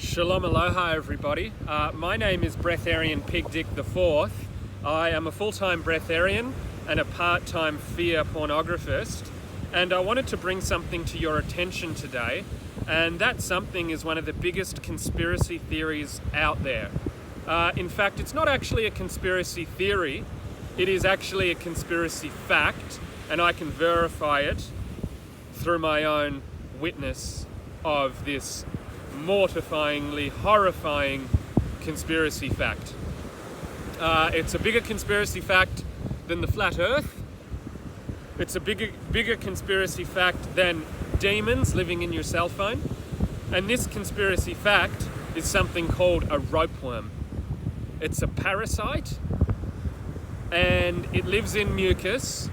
Shalom aloha everybody. My name is Breatharian Pig Dick IV. I am a full-time breatharian and a part-time fear pornographist, and I wanted to bring something to your attention today, and that something is one of the biggest conspiracy theories out there. In fact, it's not actually a conspiracy theory, it is actually a conspiracy fact, and I can verify it through my own witness of this mortifyingly horrifying conspiracy fact. It's a bigger conspiracy fact than the flat earth. It's a bigger conspiracy fact than demons living in your cell phone. And this conspiracy fact is something called a ropeworm. It's a parasite and it lives in mucus,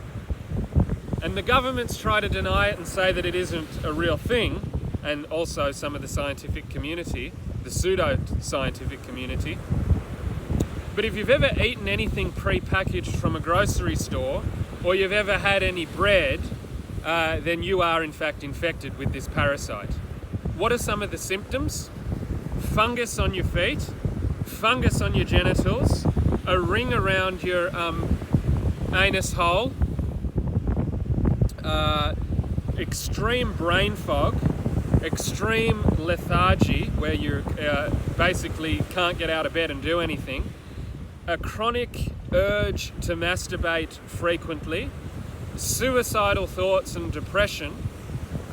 and the governments try to deny it and say that it isn't a real thing, and also some of the scientific community, the pseudo-scientific community. But if you've ever eaten anything pre-packaged from a grocery store, or you've ever had any bread, then you are in fact infected with this parasite. What are some of the symptoms? Fungus on your feet, fungus on your genitals, a ring around your anus hole, extreme brain fog, extreme lethargy, where you basically can't get out of bed and do anything, a chronic urge to masturbate frequently, suicidal thoughts and depression,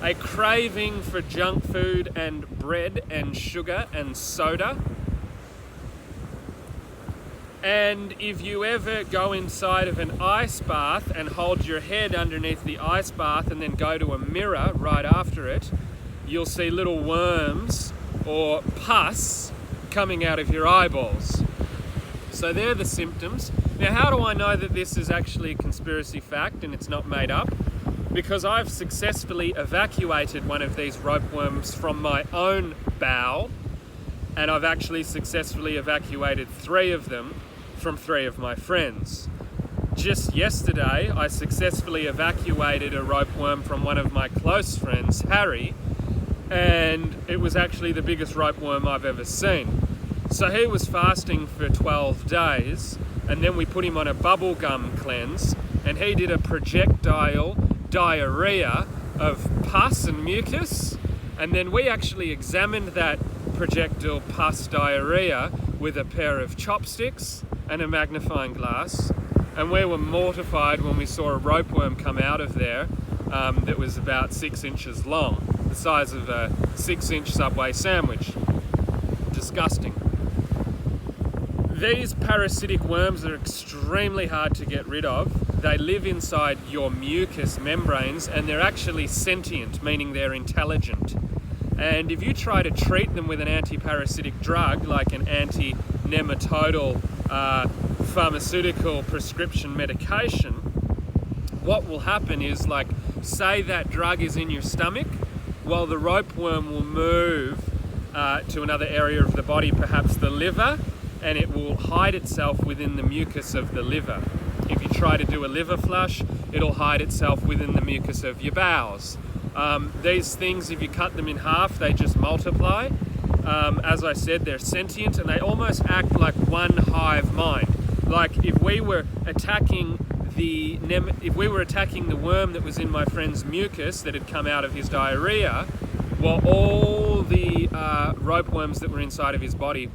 a craving for junk food and bread and sugar and soda. And if you ever go inside of an ice bath and hold your head underneath the ice bath and then go to a mirror right after it, you'll see little worms or pus coming out of your eyeballs. So they're the symptoms. Now, how do I know that this is actually a conspiracy fact and it's not made up? Because I've successfully evacuated one of these ropeworms from my own bowel, and I've actually successfully evacuated 3 of them from 3 of my friends. Just yesterday, I successfully evacuated a ropeworm from one of my close friends, Harry, and it was actually the biggest ropeworm I've ever seen. So he was fasting for 12 days, and then we put him on a bubblegum cleanse, and he did a projectile diarrhea of pus and mucus, and then we actually examined that projectile pus diarrhea with a pair of chopsticks and a magnifying glass, and we were mortified when we saw a ropeworm come out of there that was about 6 inches long, the size of a 6-inch Subway sandwich. Disgusting. These parasitic worms are extremely hard to get rid of. They live inside your mucous membranes, and they're actually sentient, meaning they're intelligent. And if you try to treat them with an anti-parasitic drug, like an anti-nematodal pharmaceutical prescription medication, what will happen is, like, say that drug is in your stomach, well, the ropeworm will move to another area of the body, perhaps the liver, and it will hide itself within the mucus of the liver. If you try to do a liver flush, it'll hide itself within the mucus of your bowels. These things, if you cut them in half, they just multiply. As I said, they're sentient, and they almost act like one hive mind. Like if we were attacking the worm that was in my friend's mucus that had come out of his diarrhea, well, all the ropeworms that were inside of his body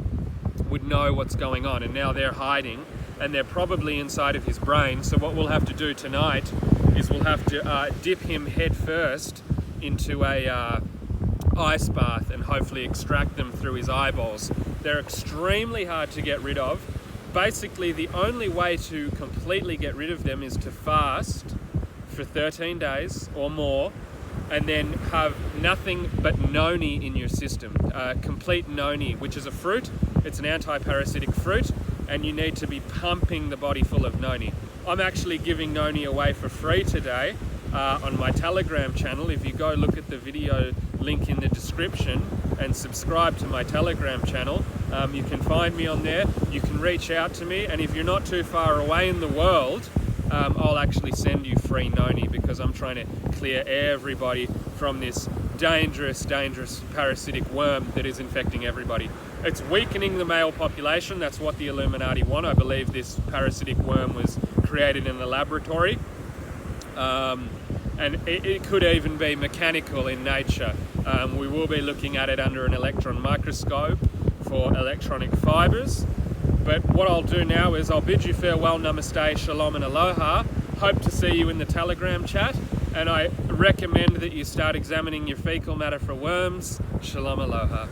would know what's going on, and now they're hiding, and they're probably inside of his brain. So what we'll have to do tonight is we'll have to dip him head first into a ice bath and hopefully extract them through his eyeballs. They're extremely hard to get rid of. Basically, the only way to completely get rid of them is to fast for 13 days or more, and then have nothing but noni in your system. Complete noni, which is a fruit. It's an anti-parasitic fruit, and you need to be pumping the body full of noni. I'm actually giving noni away for free today on my Telegram channel. If you go look at the video link in the description and subscribe to my Telegram channel, you can find me on there. You can reach out to me, and if you're not too far away in the world, I'll actually send you free noni, because I'm trying to clear everybody from this dangerous, dangerous parasitic worm that is infecting everybody. It's weakening the male population. That's what the Illuminati want. I believe this parasitic worm was created in the laboratory. And it could even be mechanical in nature. We will be looking at it under an electron microscope for electronic fibers. But what I'll do now is I'll bid you farewell, namaste, shalom and aloha. Hope to see you in the Telegram chat, and I recommend that you start examining your fecal matter for worms. Shalom, aloha.